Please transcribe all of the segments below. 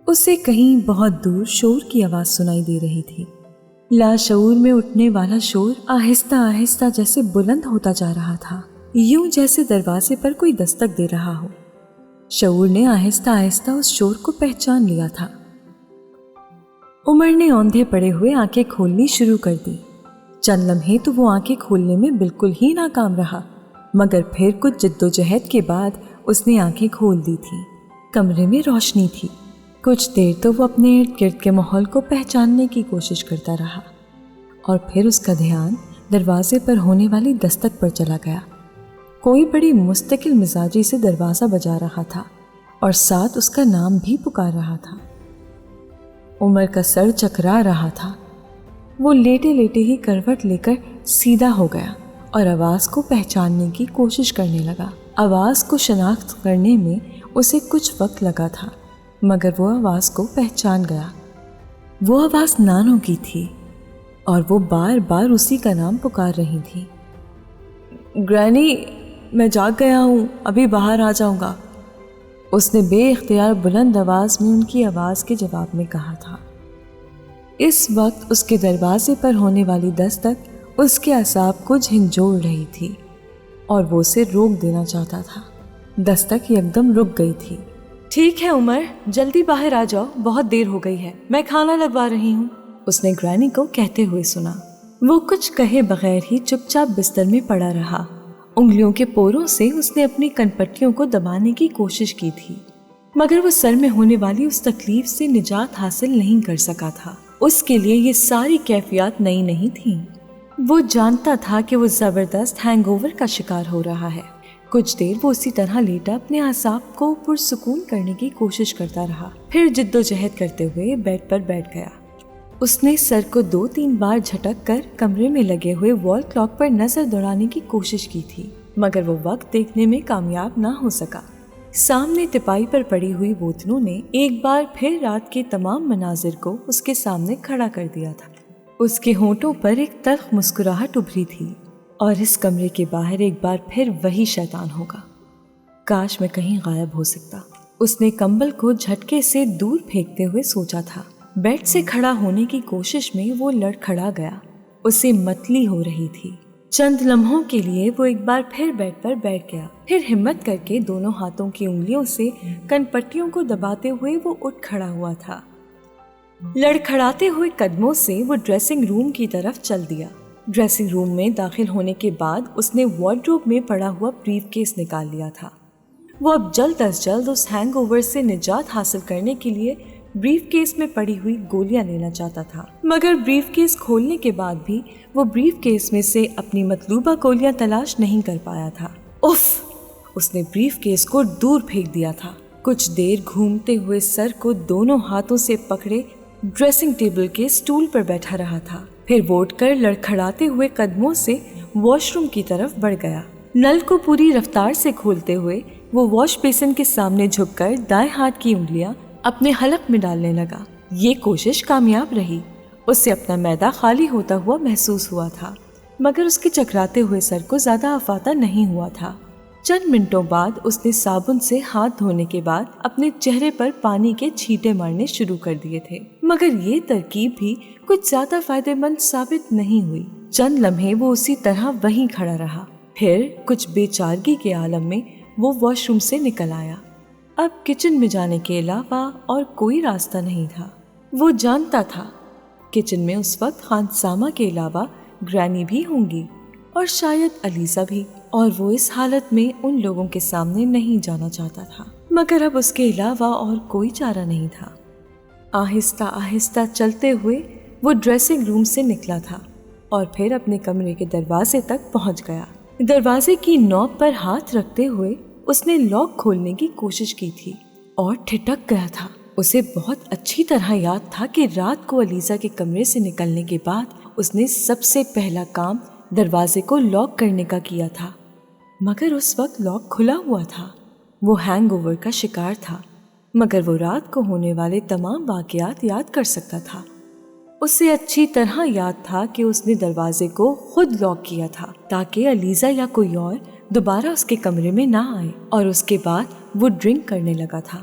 اسے کہیں بہت دور شور کی آواز سنائی دے رہی تھی۔ لاشعور میں اٹھنے والا شور آہستہ آہستہ جیسے بلند ہوتا جا رہا تھا، یوں جیسے دروازے پر کوئی دستک دے رہا ہو۔ شعور نے آہستہ آہستہ اس شور کو پہچان لیا تھا۔ عمر نے اوندھے پڑے ہوئے آنکھیں کھولنی شروع کر دی۔ چند لمحے تو وہ آنکھیں کھولنے میں بالکل ہی ناکام رہا، مگر پھر کچھ جدوجہد کے بعد اس نے آنکھیں کھول دی تھی۔ کمرے میں روشنی تھی۔ کچھ دیر تو وہ اپنے ارد گرد کے ماحول کو پہچاننے کی کوشش کرتا رہا، اور پھر اس کا دھیان دروازے پر ہونے والی دستک پر چلا گیا۔ کوئی بڑی مستقل مزاجی سے دروازہ بجا رہا تھا اور ساتھ اس کا نام بھی پکار رہا تھا۔ عمر کا سر چکرا رہا تھا۔ وہ لیٹے لیٹے ہی کروٹ لے کر سیدھا ہو گیا اور آواز کو پہچاننے کی کوشش کرنے لگا۔ آواز کو شناخت کرنے میں اسے کچھ وقت لگا تھا، مگر وہ آواز کو پہچان گیا۔ وہ آواز نانو کی تھی اور وہ بار بار اسی کا نام پکار رہی تھی۔ گرینی، میں جاگ گیا ہوں، ابھی باہر آ جاؤں گا، اس نے بے اختیار بلند آواز میں ان کی آواز کے جواب میں کہا تھا۔ اس وقت اس کے دروازے پر ہونے والی دستک اس کے اعصاب کو جھنجھوڑ رہی تھی اور وہ اسے روک دینا چاہتا تھا۔ دستک یکدم رک گئی تھی۔ ٹھیک ہے عمر، جلدی باہر آ جاؤ، بہت دیر ہو گئی ہے، میں کھانا لگوا رہی ہوں، اس نے گرینی کو کہتے ہوئے سنا۔ وہ کچھ کہے بغیر ہی چپ چاپ بستر میں پڑا رہا۔ انگلیوں کے پوروں سے اس نے اپنی کنپٹیوں کو دبانے کی کوشش کی تھی، مگر وہ سر میں ہونے والی اس تکلیف سے نجات حاصل نہیں کر سکا تھا۔ اس کے لیے یہ ساری کیفیات نئی نہیں تھیں۔ وہ جانتا تھا کہ وہ زبردست ہینگ اوور کا شکار ہو رہا ہے۔ کچھ دیر وہ اسی طرح لیٹا اپنے اعصاب کو پرسکون کرنے کی کوشش کرتا رہا، پھر جدوجہد کرتے ہوئے بیڈ پر بیٹھ گیا۔ اس نے سر کو 2-3 بار جھٹک کر کمرے میں لگے ہوئے وال کلاک پر نظر دوڑانے کی کوشش کی تھی، مگر وہ وقت دیکھنے میں کامیاب نہ ہو سکا۔ سامنے تپائی پر پڑی ہوئی بوتلوں نے ایک بار پھر رات کے تمام مناظر کو اس کے سامنے کھڑا کر دیا تھا۔ اس کے ہونٹوں پر ایک تلخ مسکراہٹ ابھری تھی، اور اس کمرے کے باہر ایک بار پھر وہی شیطان ہوگا۔ کاش میں کہیں غائب ہو سکتا، اس نے کمبل کو جھٹکے سے دور پھینکتے ہوئے سوچا تھا۔ بیڈ سے کھڑا ہونے کی کوشش میں وہ لڑکھڑا گیا، اسے متلی ہو رہی تھی۔ چند لمحوں کے لیے وہ ایک بار پھر بیڈ پر بیٹھ گیا، پھر ہمت کر کے دونوں ہاتھوں کی انگلیوں سے کنپٹیوں کو دباتے ہوئے وہ اٹھ کھڑا ہوا تھا۔ لڑکھڑاتے ہوئے قدموں سے وہ ڈریسنگ روم کی طرف چل دیا۔ ڈریسنگ روم میں داخل ہونے کے بعد اس نے وارڈروب میں پڑا ہوا بریف کیس نکال لیا تھا۔ وہ اب جلد از جلد اس ہینگ اوور سے نجات حاصل کرنے کے لیے بریف کیس میں پڑی ہوئی گولیاں لینا چاہتا تھا، مگر بریف کیس کھولنے کے بعد بھی وہ بریف کیس میں سے اپنی مطلوبہ گولیاں تلاش نہیں کر پایا تھا۔ اف! اس نے بریف کیس کو دور پھینک دیا تھا۔ کچھ دیر گھومتے ہوئے سر کو دونوں ہاتھوں سے پکڑے ڈریسنگ ٹیبل کے سٹول پر بیٹھا رہا تھا، پھر وہ اٹھ کر لڑکھڑاتے ہوئے قدموں سے واش روم کی طرف بڑھ گیا۔ نل کو پوری رفتار سے کھولتے ہوئے وہ واش بیسن کے سامنے جھک کر دائیں ہاتھ کی انگلیاں اپنے حلق میں ڈالنے لگا۔ یہ کوشش کامیاب رہی۔ اس سے اپنا معدہ خالی ہوتا ہوا محسوس ہوا تھا، مگر اس کے چکراتے ہوئے سر کو زیادہ افاتہ نہیں ہوا تھا۔ چند منٹوں بعد اس نے صابن سے ہاتھ دھونے کے بعد اپنے چہرے پر پانی کے چھینٹے مارنے شروع کر دیے تھے، مگر یہ ترکیب بھی کچھ زیادہ فائدہ مند ثابت نہیں ہوئی۔ چند لمحے وہ اسی طرح وہیں کھڑا رہا، پھر کچھ بے چارگی کے عالم میں وہ واش روم سے نکل آیا۔ اب کچن میں جانے کے علاوہ اور کوئی راستہ نہیں تھا۔ وہ جانتا تھا کچن میں اس وقت خانسامہ کے علاوہ گرینی بھی ہوں گی اور شاید علیزہ بھی، اور وہ اس حالت میں ان لوگوں کے سامنے نہیں جانا چاہتا تھا، مگر اب اس کے علاوہ اور کوئی چارہ نہیں تھا۔ آہستہ آہستہ چلتے ہوئے وہ ڈریسنگ روم سے نکلا تھا اور پھر اپنے کمرے کے دروازے تک پہنچ گیا۔ دروازے کی نوب پر ہاتھ رکھتے ہوئے اس نے لاک کھولنے کی کوشش کی تھی اور ٹھٹک گیا تھا۔ اسے بہت اچھی طرح یاد تھا کہ رات کو علیزہ کے کمرے سے نکلنے کے بعد اس نے سب سے پہلا کام دروازے کو لاک کرنے کا کیا تھا، مگر اس وقت لاک کھلا ہوا تھا۔ وہ ہینگ اوور کا شکار تھا، مگر وہ رات کو ہونے والے تمام واقعات یاد کر سکتا تھا۔ اسے اچھی طرح یاد تھا کہ اس نے دروازے کو خود لاک کیا تھا تاکہ علیزہ یا کوئی اور دوبارہ اس کے کمرے میں نہ آئے، اور اس کے بعد وہ ڈرنک کرنے لگا تھا۔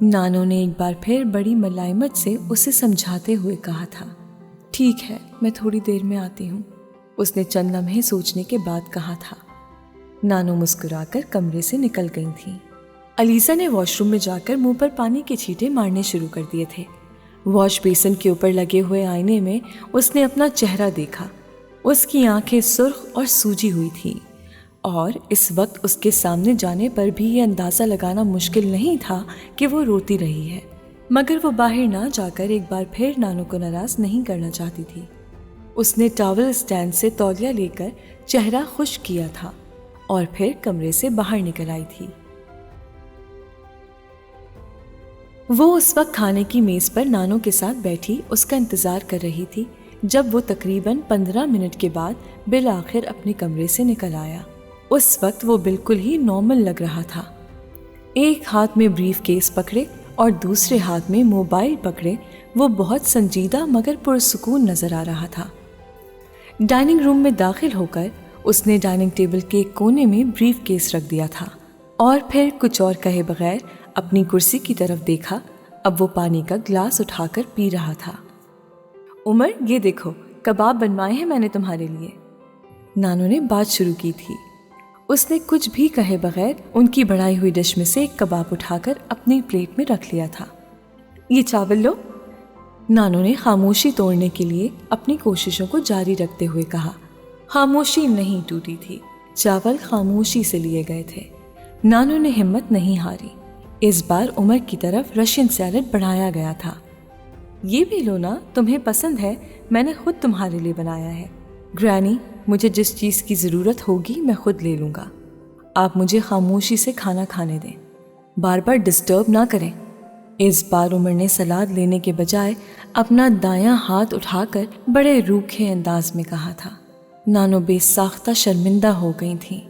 نانو نے ایک بار پھر بڑی ملائمت سے اسے سمجھاتے ہوئے کہا تھا۔ ٹھیک ہے، میں تھوڑی دیر میں آتی ہوں، اس نے چند لمحے سوچنے کے بعد کہا تھا۔ نانو مسکرا کر کمرے سے نکل گئی تھیں۔ علیزہ نے واش روم میں جا کر منہ پر پانی کے چھینٹے مارنے شروع کر دیے تھے۔ واش بیسن کے اوپر لگے ہوئے آئینے میں اس نے اپنا چہرہ دیکھا۔ اس کی آنکھیں سرخ اور سوجی ہوئی تھیں، اور اس وقت اس کے سامنے جانے پر بھی یہ اندازہ لگانا مشکل نہیں تھا کہ وہ روتی رہی ہے، مگر وہ باہر نہ جا کر ایک بار پھر نانو کو ناراض نہیں کرنا چاہتی تھی۔ اس نے ٹاول اسٹینڈ سے تولیہ لے کر چہرہ خشک کیا تھا اور پھر کمرے سے باہر نکل آئی تھی۔ وہ اس وقت کھانے کی میز پر نانو کے ساتھ بیٹھی اس کا انتظار کر رہی تھی جب وہ تقریباً 15 منٹ کے بعد بالآخر اپنے کمرے سے نکل آیا۔ اس وقت وہ بالکل ہی نارمل لگ رہا تھا۔ ایک ہاتھ میں بریف کیس پکڑے اور دوسرے ہاتھ میں موبائل پکڑے وہ بہت سنجیدہ مگر پرسکون نظر آ رہا تھا۔ ڈائننگ روم میں داخل ہو کر اس نے ڈائننگ ٹیبل کے ایک کونے میں بریف کیس رکھ دیا تھا اور پھر کچھ اور کہے بغیر اپنی کرسی کی طرف دیکھا۔ اب وہ پانی کا گلاس اٹھا کر پی رہا تھا۔ عمر، یہ دیکھو، کباب بنوائے ہیں میں نے تمہارے لیے، نانو نے بات شروع کی تھی۔ اس نے کچھ بھی کہے بغیر ان کی بڑھائی ہوئی ڈش میں سے ایک کباب اٹھا کر اپنی پلیٹ میں رکھ لیا تھا۔ یہ چاول لو، نانو نے خاموشی توڑنے کے لیے اپنی کوششوں کو جاری رکھتے ہوئے کہا۔ خاموشی نہیں ٹوٹی تھی، چاول خاموشی سے لیے گئے تھے۔ نانو نے ہمت نہیں ہاری۔ اس بار عمر کی طرف رشین سیلڈ بڑھایا گیا تھا۔ یہ بھی لو نا، تمہیں پسند ہے، میں نے خود تمہارے لیے بنایا ہے۔ گرینی، مجھے جس چیز کی ضرورت ہوگی میں خود لے لوں گا، آپ مجھے خاموشی سے کھانا کھانے دیں، بار بار ڈسٹرب نہ کریں۔ اس بار عمر نے سلاد لینے کے بجائے اپنا دایاں ہاتھ اٹھا کر بڑے روکھے انداز میں کہا تھا۔ نانو بے ساختہ شرمندہ ہو گئی تھیں۔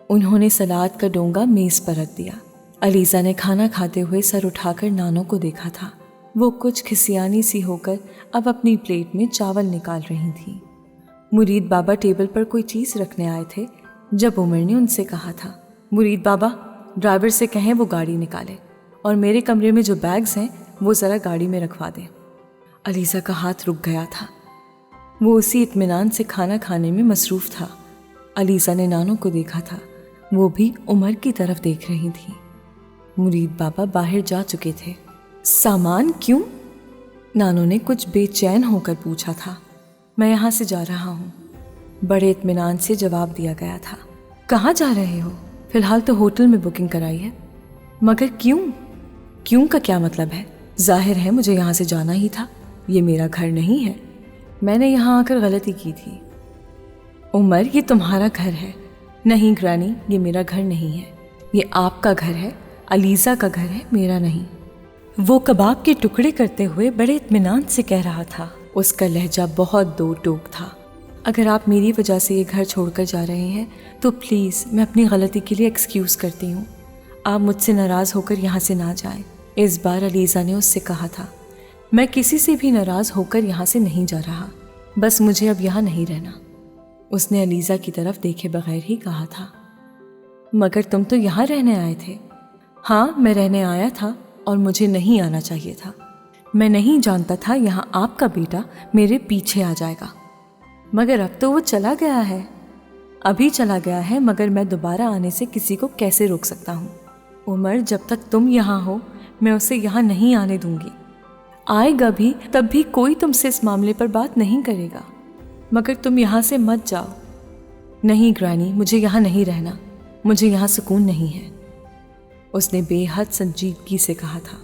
انہوں نے سلاد کا ڈونگا میز پر رکھ دیا۔ علیزہ نے کھانا کھاتے ہوئے سر اٹھا کر نانو کو دیکھا تھا۔ وہ کچھ کھسیانی سی ہو کر اب اپنی پلیٹ میں چاول نکال رہی تھیں۔ مرید بابا ٹیبل پر کوئی چیز رکھنے آئے تھے جب عمر نے ان سے کہا تھا، مرید بابا، ڈرائیور سے کہیں وہ گاڑی نکالے اور میرے کمرے میں جو بیگز ہیں وہ ذرا گاڑی میں رکھوا دیں۔ علیزہ کا ہاتھ رک گیا تھا۔ وہ اسی اطمینان سے کھانا کھانے میں مصروف تھا۔ علیزہ نے نانو کو دیکھا تھا، وہ بھی عمر کی طرف دیکھ رہی تھی۔ مرید بابا باہر جا چکے تھے۔ سامان کیوں؟ نانو نے کچھ بے چین ہو کر پوچھا تھا۔ میں یہاں سے جا رہا ہوں، بڑے اطمینان سے جواب دیا گیا تھا۔ کہاں جا رہے ہو؟ فی الحال تو ہوٹل میں بکنگ کرائی ہے۔ مگر کیوں؟ کیوں کا کیا مطلب ہے؟ ظاہر ہے مجھے یہاں سے جانا ہی تھا، یہ میرا گھر نہیں ہے، میں نے یہاں آ کر غلطی کی تھی۔ عمر، یہ تمہارا گھر ہے۔ نہیں گرانی، یہ میرا گھر نہیں ہے، یہ آپ کا گھر ہے، علیزہ کا گھر ہے، میرا نہیں۔ وہ کباب کے ٹکڑے کرتے ہوئے بڑے اطمینان سے کہہ رہا تھا۔ اس کا لہجہ بہت دو ٹوک تھا۔ اگر آپ میری وجہ سے یہ گھر چھوڑ کر جا رہے ہیں تو پلیز میں اپنی غلطی کے لیے ایکسکیوز کرتی ہوں، آپ مجھ سے ناراض ہو کر یہاں سے نہ جائیں۔ اس بار علیزہ نے اس سے کہا تھا، میں کسی سے بھی ناراض ہو کر یہاں سے نہیں جا رہا، بس مجھے اب یہاں نہیں رہنا۔ اس نے علیزہ کی طرف دیکھے بغیر ہی کہا تھا۔ مگر تم تو یہاں رہنے آئے تھے۔ ہاں، میں رہنے آیا تھا اور مجھے نہیں آنا چاہیے تھا۔ میں نہیں جانتا تھا یہاں آپ کا بیٹا میرے پیچھے آ جائے گا، مگر اب تو وہ چلا گیا ہے۔ ابھی چلا گیا ہے، مگر میں دوبارہ آنے سے کسی کو کیسے روک سکتا ہوں؟ عمر، جب تک تم یہاں ہو میں اسے یہاں نہیں آنے دوں گی۔ آئے گا بھی تب بھی کوئی تم سے اس معاملے پر بات نہیں کرے گا، مگر تم یہاں سے مت جاؤ۔ نہیں گرانی، مجھے یہاں نہیں رہنا، مجھے یہاں سکون نہیں ہے، اس نے بے حد سنجیدگی سے کہا تھا۔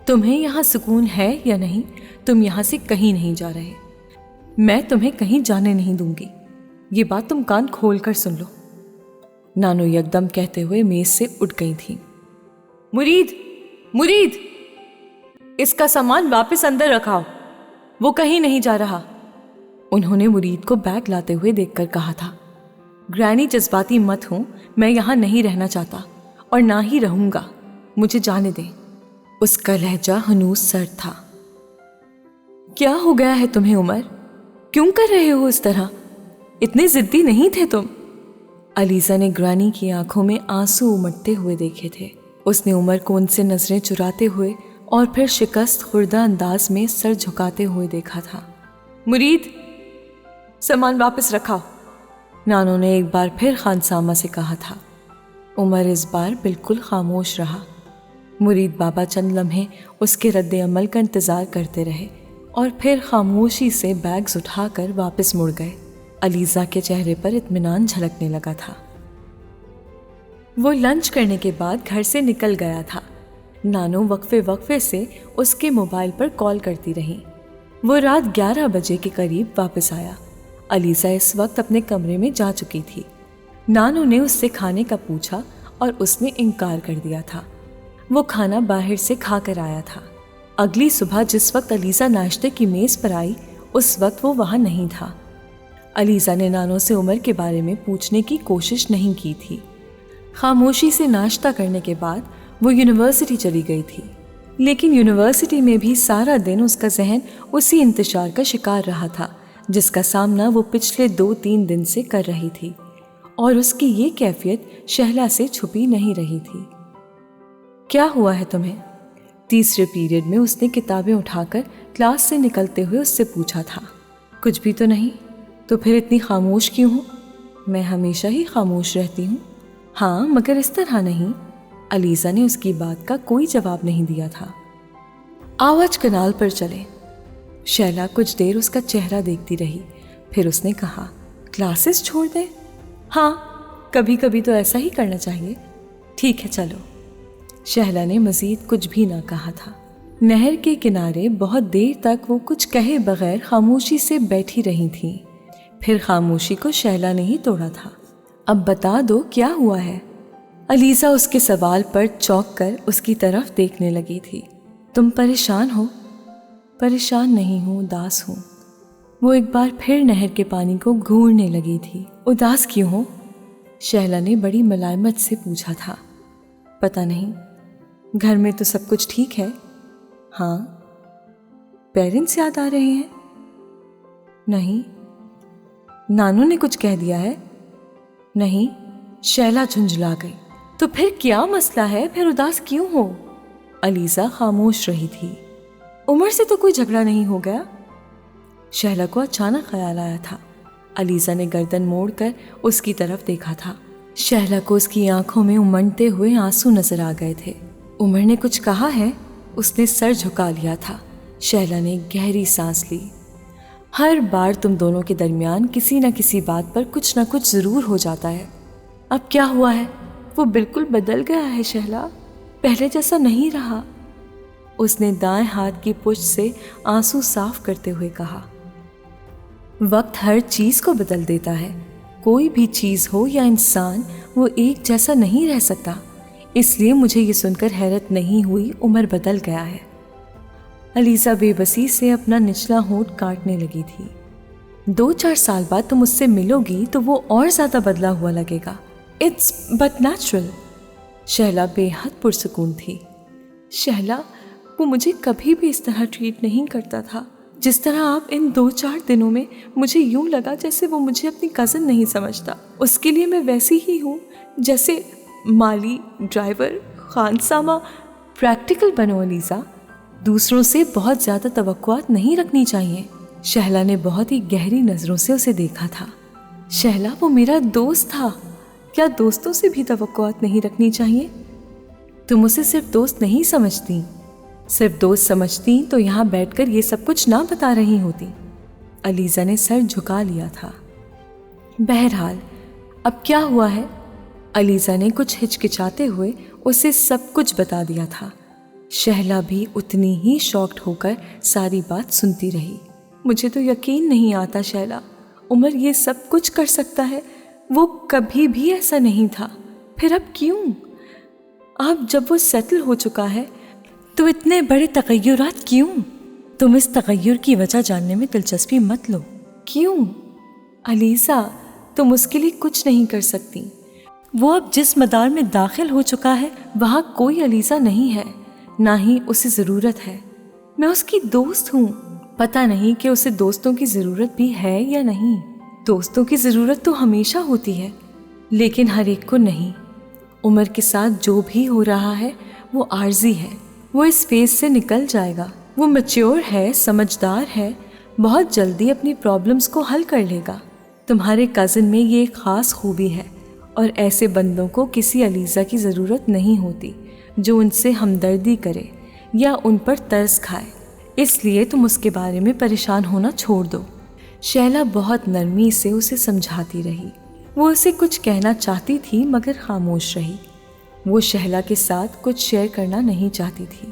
تمہیں یہاں سکون ہے یا نہیں، تم یہاں سے کہیں نہیں جا رہے، میں تمہیں کہیں جانے نہیں دوں گی، یہ بات تم کان کھول کر سن لو، نانو یکدم کہتے ہوئے میز سے اٹھ گئی تھی۔ مرید، مرید، اس کا سامان واپس اندر رکھاؤ، وہ کہیں نہیں جا رہا، انہوں نے مرید کو بیگ لاتے ہوئے دیکھ کر کہا تھا۔ گرانی، جذباتی مت ہوں، میں یہاں نہیں رہنا چاہتا اور نہ ہی رہوں گا، مجھے جانے دیں۔ اس کا لہجہ ہنوز سرد تھا۔ کیا ہو گیا ہے تمہیں عمر؟ کیوں کر رہے ہو اس طرح؟ اتنے ضدی نہیں تھے تم۔ علیزہ نے گرانی کی آنکھوں میں آنسو امٹتے ہوئے دیکھے تھے۔ اس نے عمر کو ان سے نظریں چراتے ہوئے اور پھر شکست خوردہ انداز میں سر جھکاتے ہوئے دیکھا تھا۔ مرید، سامان واپس رکھاؤ، نانو نے ایک بار پھر خانسامہ سے کہا تھا۔ عمر اس بار بالکل خاموش رہا۔ مرید بابا چند لمحے اس کے رد عمل کا انتظار کرتے رہے اور پھر خاموشی سے بیگز اٹھا کر واپس مڑ گئے۔ علیزہ کے چہرے پر اطمینان جھلکنے لگا تھا۔ وہ لنچ کرنے کے بعد گھر سے نکل گیا تھا۔ نانو وقفے سے اس کے موبائل پر کال کرتی رہی۔ وہ رات 11 بجے کے قریب واپس آیا۔ علیزہ اس وقت اپنے کمرے میں جا چکی تھی۔ نانو نے اس سے کھانے کا پوچھا اور اس نے انکار کر دیا تھا۔ وہ کھانا باہر سے کھا کر آیا تھا۔ اگلی صبح جس وقت علیزہ ناشتے کی میز پر آئی اس وقت وہ وہاں نہیں تھا۔ علیزہ نے نانو سے عمر کے بارے میں پوچھنے کی کوشش نہیں کی تھی۔ خاموشی سے ناشتہ کرنے کے بعد وہ یونیورسٹی چلی گئی تھی، لیکن یونیورسٹی میں بھی سارا دن اس کا ذہن اسی انتشار کا شکار رہا تھا جس کا سامنا وہ پچھلے 2-3 دن سے کر رہی تھی، اور اس کی یہ کیفیت شہلا سے چھپی نہیں رہی تھی۔ کیا ہوا ہے تمہیں؟ تیسرے پیریڈ میں اس نے کتابیں اٹھا کر کلاس سے نکلتے ہوئے اس سے پوچھا تھا۔ کچھ بھی تو نہیں، تو پھر اتنی خاموش کیوں ہوں؟ میں ہمیشہ ہی خاموش رہتی ہوں۔ ہاں، مگر اس طرح نہیں۔ علیزہ نے اس کی بات کا کوئی جواب نہیں دیا تھا۔ آؤ آج کنال پر چلیں۔ شہلا کچھ دیر اس کا چہرہ دیکھتی رہی، پھر اس نے کہا، کلاسز چھوڑ دیں؟ ہاں، کبھی کبھی تو ایسا ہی کرنا چاہیے۔ ٹھیک ہے، چلو۔ شہلا نے مزید کچھ بھی نہ کہا تھا۔ نہر کے کنارے بہت دیر تک وہ کچھ کہے بغیر خاموشی سے بیٹھی رہی تھیں۔ پھر خاموشی کو شہلا نے ہی توڑا تھا۔ اب بتا دو کیا ہوا ہے؟ علیزہ اس کے سوال پر چونک کر اس کی طرف دیکھنے لگی تھی۔ تم پریشان ہو؟ پریشان نہیں ہوں، اداس ہوں۔ وہ ایک بار پھر نہر کے پانی کو گھورنے لگی تھی۔ اداس کیوں ہو؟ شہلا نے بڑی ملائمت سے پوچھا تھا۔ پتہ نہیں، گھر میں تو سب کچھ ٹھیک ہے۔ ہاں۔ پیرنٹس یاد آ رہے ہیں؟ نہیں۔ نانو نے کچھ کہہ دیا ہے؟ نہیں۔ شہلا جھنجھلا گئی۔ تو پھر کیا مسئلہ ہے؟ پھر اداس کیوں ہو؟ علیزہ خاموش رہی تھی۔ عمر سے تو کوئی جھگڑا نہیں ہو گیا؟ شہلا کو اچانک خیال آیا تھا۔ علیزہ نے گردن موڑ کر اس کی طرف دیکھا تھا۔ شہلا کو اس کی آنکھوں میں امنڈتے ہوئے آنسو نظر آ گئے تھے۔ عمر نے کچھ کہا ہے؟ اس نے سر جھکا لیا تھا۔ شہلا نے گہری سانس لی۔ ہر بار تم دونوں کے درمیان کسی نہ کسی بات پر کچھ نہ کچھ ضرور ہو جاتا ہے۔ اب کیا ہوا ہے؟ وہ بالکل بدل گیا ہے شہلا، پہلے جیسا نہیں رہا۔ اس نے دائیں ہاتھ کی پشت سے آنسو صاف کرتے ہوئے کہا۔ وقت ہر چیز کو بدل دیتا ہے۔ کوئی بھی چیز ہو یا انسان، وہ ایک جیسا نہیں رہ سکتا۔ اس لیے مجھے یہ سن کر حیرت نہیں ہوئی عمر بدل گیا ہے۔ علیزہ بے بسی سے اپنا نچلا ہونٹ کاٹنے لگی تھی۔ 2-4 سال بعد تم اس سے ملو گی تو وہ اور زیادہ بدلا ہوا لگے گا۔ It's but natural. شہلا بے حد پرسکون تھی۔ شہلا، وہ مجھے کبھی بھی اس طرح ٹریٹ نہیں کرتا تھا جس طرح آپ ان 2-4 دنوں میں۔ مجھے یوں لگا جیسے وہ مجھے اپنی کزن نہیں سمجھتا۔ اس کے لیے میں ویسی ہی ہوں جیسے مالی، ڈرائیور، خانسامہ۔ پریکٹیکل بنو علیزہ، دوسروں سے بہت زیادہ توقعات نہیں رکھنی چاہیے۔ شہلا نے بہت ہی گہری نظروں سے اسے دیکھا تھا۔ شہلا، وہ میرا دوست تھا، کیا دوستوں سے بھی توقعات نہیں رکھنی چاہیے؟ تم اسے صرف دوست نہیں سمجھتی۔ صرف دوست سمجھتی تو یہاں بیٹھ کر یہ سب کچھ نہ بتا رہی ہوتی۔ علیزہ نے سر جھکا لیا تھا۔ بہرحال، اب کیا ہوا ہے؟ علیزہ نے کچھ ہچکچاتے ہوئے اسے سب کچھ بتا دیا تھا۔ شہلا بھی اتنی ہی شاکڈ ہو کر ساری بات سنتی رہی۔ مجھے تو یقین نہیں آتا شہلا، عمر یہ سب کچھ کر سکتا ہے۔ وہ کبھی بھی ایسا نہیں تھا، پھر اب کیوں؟ اب جب وہ سیٹل ہو چکا ہے تو اتنے بڑے تغیرات کیوں؟ تم اس تغیر کی وجہ جاننے میں دلچسپی مت لو۔ کیوں؟ علیزہ، تم اس کے لیے کچھ نہیں کر سکتی۔ وہ اب جس مدار میں داخل ہو چکا ہے وہاں کوئی علیزہ نہیں ہے، نہ ہی اسے ضرورت ہے۔ میں اس کی دوست ہوں۔ پتہ نہیں کہ اسے دوستوں کی ضرورت بھی ہے یا نہیں۔ دوستوں کی ضرورت تو ہمیشہ ہوتی ہے، لیکن ہر ایک کو نہیں۔ عمر کے ساتھ جو بھی ہو رہا ہے وہ عارضی ہے، وہ اس فیز سے نکل جائے گا۔ وہ میچیور ہے، سمجھدار ہے، بہت جلدی اپنی پرابلمز کو حل کر لے گا۔ تمہارے کزن میں یہ ایک خاص خوبی ہے، اور ایسے بندوں کو کسی علیزہ کی ضرورت نہیں ہوتی جو ان سے ہمدردی کرے یا ان پر ترس کھائے، اس لیے تم اس کے بارے میں پریشان ہونا چھوڑ دو۔ شیلا بہت نرمی سے اسے سمجھاتی رہی۔ وہ اسے کچھ کہنا چاہتی تھی مگر خاموش رہی۔ وہ شہلا کے ساتھ کچھ شیئر کرنا نہیں چاہتی تھی۔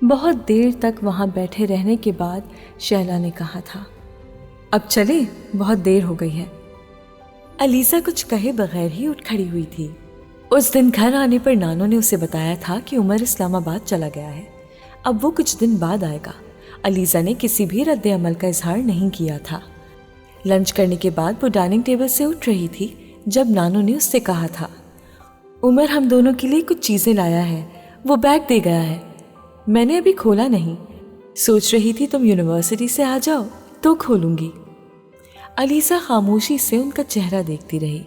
بہت دیر تک وہاں بیٹھے رہنے کے بعد شیلا نے کہا تھا، اب چلے، بہت دیر ہو گئی ہے۔ علیزہ کچھ کہے بغیر ہی اٹھ کھڑی ہوئی تھی۔ اس دن گھر آنے پر نانو نے اسے بتایا تھا کہ عمر اسلام آباد چلا گیا ہے، اب وہ کچھ دن بعد آئے گا۔ علیزہ نے کسی بھی رد عمل کا اظہار نہیں کیا تھا۔ لنچ کرنے کے بعد وہ ڈائننگ ٹیبل سے اٹھ رہی تھی جب نانو نے اس سے کہا تھا، عمر ہم دونوں کے لیے کچھ چیزیں لایا ہے، وہ بیگ دے گیا ہے، میں نے ابھی کھولا نہیں، سوچ رہی تھی تم یونیورسٹی سے آ جاؤ تو کھولوں گی۔ علیزہ خاموشی سے ان کا چہرہ دیکھتی رہی۔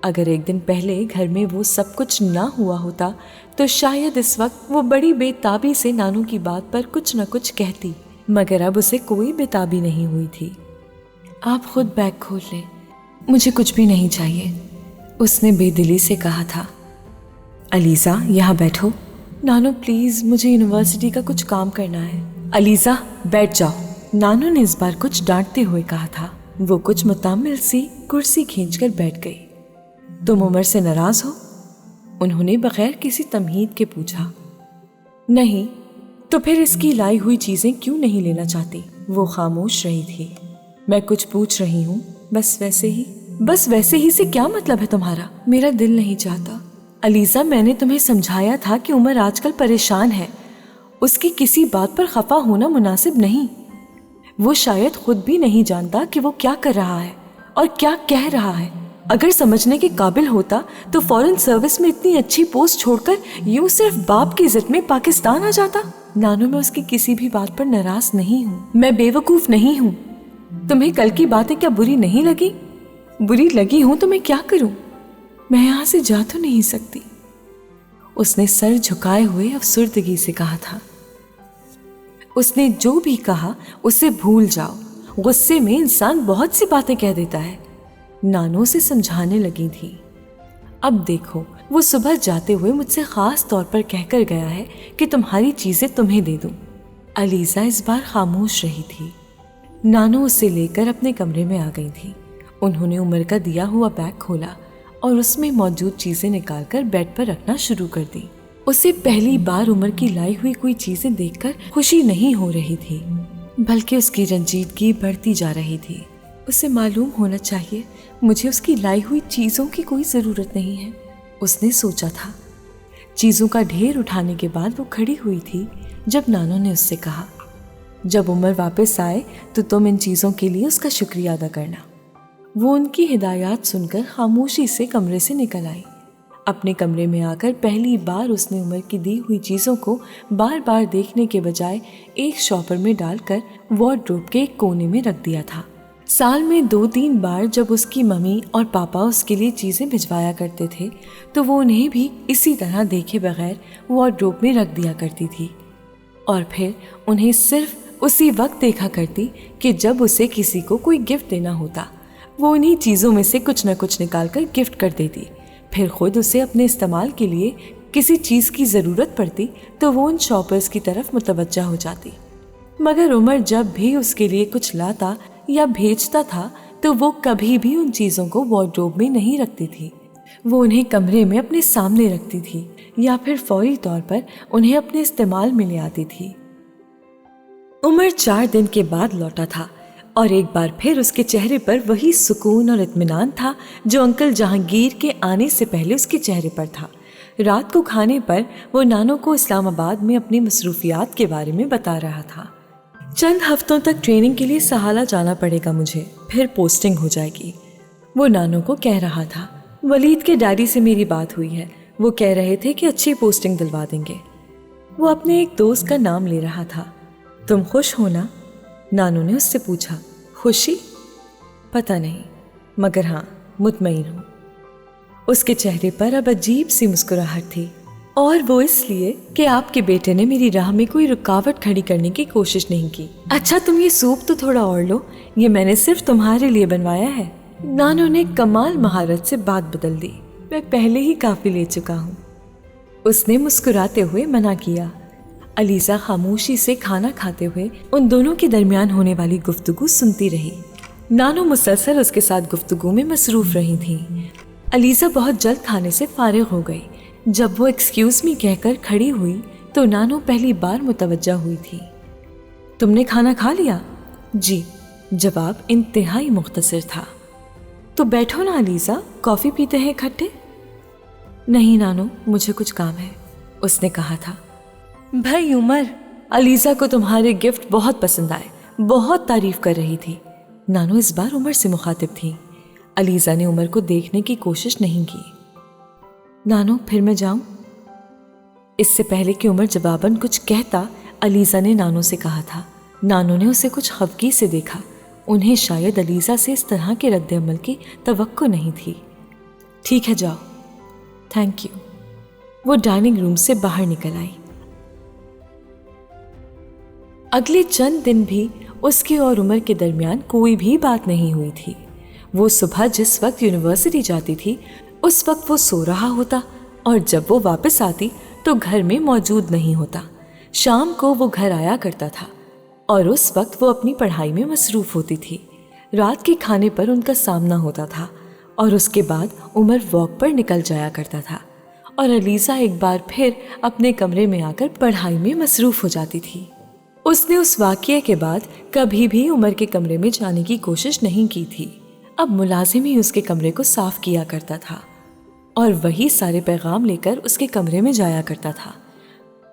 اگر ایک دن پہلے گھر میں وہ سب کچھ نہ ہوا ہوتا تو شاید اس وقت وہ بڑی بے تابی سے نانو کی بات پر کچھ نہ کچھ کہتی، مگر اب اسے کوئی بے تابی نہیں ہوئی تھی۔ آپ خود بیگ کھول لیں، مجھے کچھ بھی نہیں چاہیے، اس نے بے دلی سے کہا تھا۔ علیزہ یہاں بیٹھو۔ نانو پلیز، مجھے یونیورسٹی کا کچھ کام کرنا ہے۔ علیزہ بیٹھ جاؤ، نانو نے اس بار کچھ ڈانٹتے ہوئے کہا تھا۔ وہ کچھ متامل سی کرسی کھینچ کر بیٹھ گئی۔ تم عمر سے ناراض ہو؟ انہوں نے بغیر کسی تمہید کے پوچھا۔ نہیں، تو پھر اس کی لائی ہوئی چیزیں کیوں نہیں لینا چاہتی؟ وہ خاموش رہی تھی۔ میں کچھ پوچھ رہی ہوں، بس ویسے ہی۔ بس ویسے ہی سے کیا مطلب ہے تمہارا؟ میرا دل نہیں چاہتا۔ علیزہ، میں نے تمہیں سمجھایا تھا کہ عمر آج کل پریشان ہے، اس کی کسی بات پر خفا ہونا مناسب نہیں۔ وہ شاید خود بھی نہیں جانتا کہ وہ کیا کر رہا ہے اور کیا کہہ رہا ہے۔ اگر سمجھنے کے قابل ہوتا تو فورن سروس میں اتنی اچھی پوسٹ چھوڑ کر یوں صرف باپ کی عزت میں پاکستان آ جاتا۔ نانو، میں اس کی کسی بھی بات پر ناراض نہیں ہوں، میں بے وقوف نہیں ہوں۔ تمہیں کل کی باتیں کیا بری نہیں لگی؟ بری لگی ہوں تو میں کیا کروں؟ میں یہاں سے جا تو نہیں سکتی، اس نے سر جھکائے ہوئے افسردگی سے کہا تھا۔ اس نے جو بھی کہا اسے بھول جاؤ، غصے میں انسان بہت سی باتیں کہہ دیتا ہے، نانو سے سمجھانے لگی تھی۔ اب دیکھو، وہ صبح جاتے ہوئے مجھ سے خاص طور پر کہہ کر گیا ہے کہ تمہاری چیزیں تمہیں دے دوں۔ علیزہ اس بار خاموش رہی تھی۔ نانو اسے لے کر اپنے کمرے میں آ گئی تھی۔ انہوں نے عمر کا دیا ہوا بیگ کھولا اور اس میں موجود چیزیں نکال کر بیڈ پر رکھنا شروع کر دی۔ اسے پہلی بار عمر کی لائی ہوئی کوئی چیزیں دیکھ کر خوشی نہیں ہو رہی تھی، بلکہ اس کی رنجیدگی بڑھتی جا رہی تھی۔ اسے معلوم ہونا چاہیے مجھے اس کی لائی ہوئی چیزوں کی کوئی ضرورت نہیں ہے، اس نے سوچا تھا۔ چیزوں کا ڈھیر اٹھانے کے بعد وہ کھڑی ہوئی تھی جب نانو نے اس سے کہا، جب عمر واپس آئے تو تم ان چیزوں کے لیے اس کا شکریہ ادا کرنا۔ وہ ان کی ہدایات سن کر خاموشی سے کمرے سے نکل آئی۔ اپنے کمرے میں آ کر پہلی بار اس نے عمر کی دی ہوئی چیزوں کو بار بار دیکھنے کے بجائے ایک شاپر میں ڈال کر وارڈروب کے ایک کونے میں رکھ دیا تھا۔ سال میں 2-3 بار جب اس کی ممی اور پاپا اس کے لیے چیزیں بھجوایا کرتے تھے تو وہ انہیں بھی اسی طرح دیکھے بغیر وارڈروب میں رکھ دیا کرتی تھی، اور پھر انہیں صرف اسی وقت دیکھا کرتی کہ جب اسے کسی کو کوئی گفٹ دینا ہوتا۔ وہ انہی چیزوں میں سے کچھ نہ کچھ نکال کر گفٹ کر دیتی، پھر خود اسے اپنے استعمال کے لیے کسی چیز کی ضرورت پڑتی تو وہ ان شاپرز کی طرف متوجہ ہو جاتی۔ مگر عمر جب بھی اس کے لیے کچھ لاتا یا بھیجتا تھا تو وہ کبھی بھی ان چیزوں کو وارڈروب میں نہیں رکھتی تھی، وہ انہیں کمرے میں اپنے سامنے رکھتی تھی یا پھر فوری طور پر انہیں اپنے استعمال میں لے آتی تھی۔ عمر 4 دن کے بعد لوٹا تھا اور ایک بار پھر اس کے چہرے پر وہی سکون اور اطمینان تھا جو انکل جہانگیر کے آنے سے پہلے اس کے چہرے پر تھا۔ رات کو کھانے پر وہ نانو کو اسلام آباد میں اپنی مصروفیات کے بارے میں بتا رہا تھا۔ چند ہفتوں تک ٹریننگ کے لیے سہالہ جانا پڑے گا مجھے، پھر پوسٹنگ ہو جائے گی، وہ نانو کو کہہ رہا تھا۔ ولید کے ڈیڈی سے میری بات ہوئی ہے، وہ کہہ رہے تھے کہ اچھی پوسٹنگ دلوا دیں گے۔ وہ اپنے ایک دوست کا نام لے رہا تھا۔ تم خوش ہو نا؟ نانو نے اس سے پوچھا۔ خوشی؟ پتہ نہیں، مگر ہاں مطمئن ہوں۔ اس کے چہرے پر اب عجیب سی مسکراہٹ تھی، اور وہ اس لیے کہ آپ کے بیٹے نے میری راہ میں کوئی رکاوٹ کھڑی کرنے کی کوشش نہیں کی۔ اچھا تم یہ سوپ تو تھوڑا اور لو، یہ میں نے صرف تمہارے لیے بنوایا ہے۔ نانو نے کمال مہارت سے بات بدل دی، میں پہلے ہی کافی لے چکا ہوں۔ اس نے مسکراتے ہوئے منع کیا۔ علیزہ خاموشی سے کھانا کھاتے ہوئے ان دونوں کے درمیان ہونے والی گفتگو سنتی رہی۔ نانو مسلسل اس کے ساتھ گفتگو میں مصروف رہی تھیں۔ علیزہ بہت جلد کھانے سے فارغ ہو گئی۔ جب وہ ایکسکیوز می کہہ کر کھڑی ہوئی تو نانو پہلی بار متوجہ ہوئی تھی۔ تم نے کھانا کھا لیا؟ جی، جواب انتہائی مختصر تھا۔ تو بیٹھو نا علیزہ، کافی پیتے ہیں اکٹھے؟ نہیں نانو، مجھے کچھ کام ہے، اس نے کہا تھا۔ بھائی عمر، علیزہ کو تمہارے گفٹ بہت پسند آئے، بہت تعریف کر رہی تھی۔ نانو اس بار عمر سے مخاطب تھی۔ علیزہ نے عمر کو دیکھنے کی کوشش نہیں کی۔ نانو پھر میں جاؤں؟ اس سے پہلے کہ عمر جواباً کچھ کہتا، علیزہ نے نانو سے کہا تھا۔ نانو نے اسے کچھ خفگی سے دیکھا۔ انہیں شاید علیزہ سے اس طرح کے رد عمل کی توقع نہیں تھی۔ ٹھیک ہے جاؤ۔ Thank you. وہ ڈائننگ روم سے باہر نکل آئی۔ اگلے چند دن بھی اس کے اور عمر کے درمیان کوئی بھی بات نہیں ہوئی تھی۔ وہ صبح جس وقت یونیورسٹی جاتی تھی اس وقت وہ سو رہا ہوتا، اور جب وہ واپس آتی تو گھر میں موجود نہیں ہوتا۔ شام کو وہ گھر آیا کرتا تھا اور اس وقت وہ اپنی پڑھائی میں مصروف ہوتی تھی۔ رات کے کھانے پر ان کا سامنا ہوتا تھا اور اس کے بعد عمر واک پر نکل جایا کرتا تھا، اور علیزہ ایک بار پھر اپنے کمرے میں آ کر پڑھائی میں مصروف ہو جاتی تھی۔ اس نے اس واقعے کے بعد کبھی بھی عمر کے کمرے میں جانے کی کوشش نہیں کی تھی۔ اب ملازم ہی اس کے کمرے کو صاف کیا کرتا تھا اور وہی سارے پیغام لے کر اس کے کمرے میں جایا کرتا تھا۔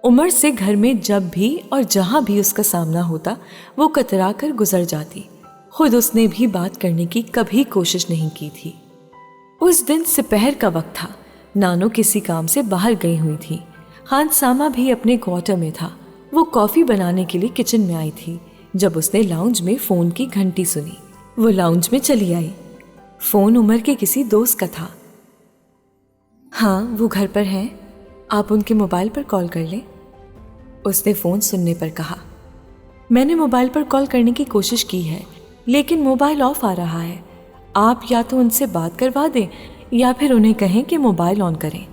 عمر سے گھر میں جب بھی اور جہاں بھی اس کا سامنا ہوتا وہ کترا کر گزر جاتی۔ خود اس نے بھی بات کرنے کی کبھی کوشش نہیں کی تھی۔ اس دن سپہر کا وقت تھا۔ نانو کسی کام سے باہر گئی ہوئی تھی۔ خان سامہ بھی اپنے کوارٹر میں تھا۔ وہ کافی بنانے کے لیے کچن میں آئی تھی جب اس نے لاؤنج میں فون کی گھنٹی سنی۔ وہ لاؤنج میں چلی آئی۔ فون عمر کے کسی دوست کا تھا۔ ہاں وہ گھر پر ہیں، آپ ان کے موبائل پر کال کر لیں، اس نے فون سننے پر کہا۔ میں نے موبائل پر کال کرنے کی کوشش کی ہے لیکن موبائل آف آ رہا ہے۔ آپ یا تو ان سے بات کروا دیں یا پھر انہیں کہیں کہ موبائل آن کریں،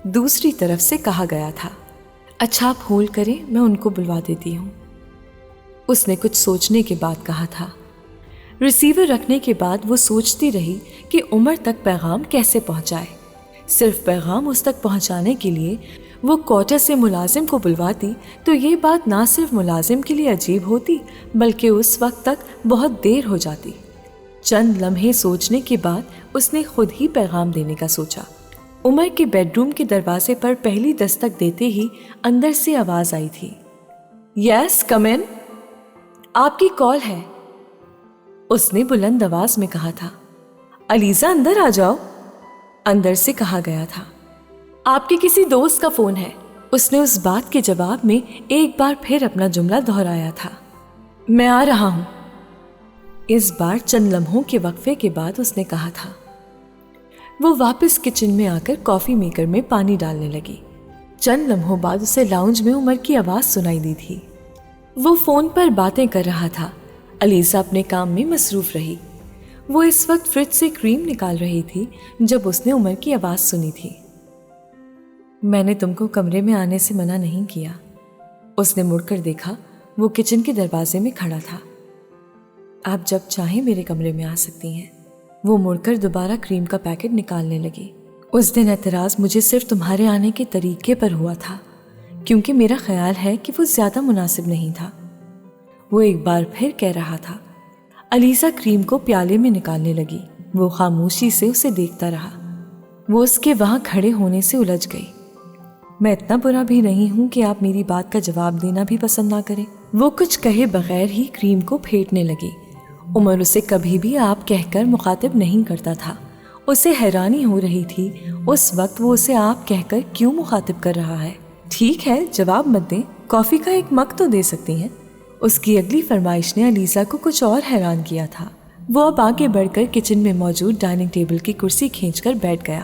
دوسری طرف سے کہا گیا تھا۔ اچھا آپ ہولڈ کریں، میں ان کو بلوا دیتی ہوں، اس نے کچھ سوچنے کے بعد کہا تھا۔ ریسیور رکھنے کے بعد وہ سوچتی رہی کہ عمر تک پیغام کیسے پہنچائے۔ صرف پیغام اس تک پہنچانے کے لیے وہ کوارٹر سے ملازم کو بلواتی تو یہ بات نہ صرف ملازم کے لیے عجیب ہوتی بلکہ اس وقت تک بہت دیر ہو جاتی۔ چند لمحے سوچنے کے بعد اس نے خود ہی پیغام دینے کا سوچا۔ عمر کے بیڈ روم کے دروازے پر پہلی دستک دیتے ہی اندر سے آواز آئی تھی۔ یس کم ان، آپ کی کال ہے، اس نے بلند آواز میں کہا تھا۔ علیزہ اندر آ جاؤ، اندر سے کہا گیا تھا۔ آپ کے کسی دوست کا فون ہے، اس نے اس بات کے جواب میں ایک بار پھر اپنا جملہ دہرایا تھا۔ میں آ رہا ہوں، اس بار چند لمحوں کے وقفے کے بعد اس نے کہا تھا۔ وہ واپس کچن میں آ کر کافی میکر میں پانی ڈالنے لگی۔ چند لمحوں بعد اسے لاؤنج میں عمر کی آواز سنائی دی تھی۔ وہ فون پر باتیں کر رہا تھا۔ علیزہ اپنے کام میں مصروف رہی۔ وہ اس وقت فریج سے کریم نکال رہی تھی جب اس نے عمر کی آواز سنی تھی۔ میں نے تم کو کمرے میں آنے سے منع نہیں کیا، اس نے مڑ کر دیکھا۔ وہ کچن کے دروازے میں کھڑا تھا۔ آپ جب چاہیں میرے کمرے میں آ سکتی ہیں، وہ مڑ کر دوبارہ کریم کا پیکٹ نکالنے لگی۔ اس دن اعتراض مجھے صرف تمہارے آنے کے طریقے پر ہوا تھا کیونکہ میرا خیال ہے کہ وہ زیادہ مناسب نہیں تھا، وہ ایک بار پھر کہہ رہا تھا۔ علیزہ کریم کو پیالے میں نکالنے لگی۔ وہ خاموشی سے اسے دیکھتا رہا۔ وہ اس کے وہاں کھڑے ہونے سے الجھ گئی۔ میں اتنا برا بھی نہیں ہوں کہ آپ میری بات کا جواب دینا بھی پسند نہ کریں، وہ کچھ کہے بغیر ہی کریم کو پھینٹنے لگی۔ عمر اسے کبھی بھی آپ کہہ کر مخاطب نہیں کرتا تھا۔ اسے حیرانی ہو رہی تھی اس وقت وہ اسے آپ کہہ کر کیوں مخاطب کر رہا ہے۔ ٹھیک ہے، جواب مت دیں، کافی کا ایک مگ تو دے سکتی ہیں۔ اس کی اگلی فرمائش نے علیزہ کو کچھ اور حیران کیا تھا۔ وہ اب آگے بڑھ کر کچن میں موجود ڈائننگ ٹیبل کی کرسی کھینچ کر بیٹھ گیا۔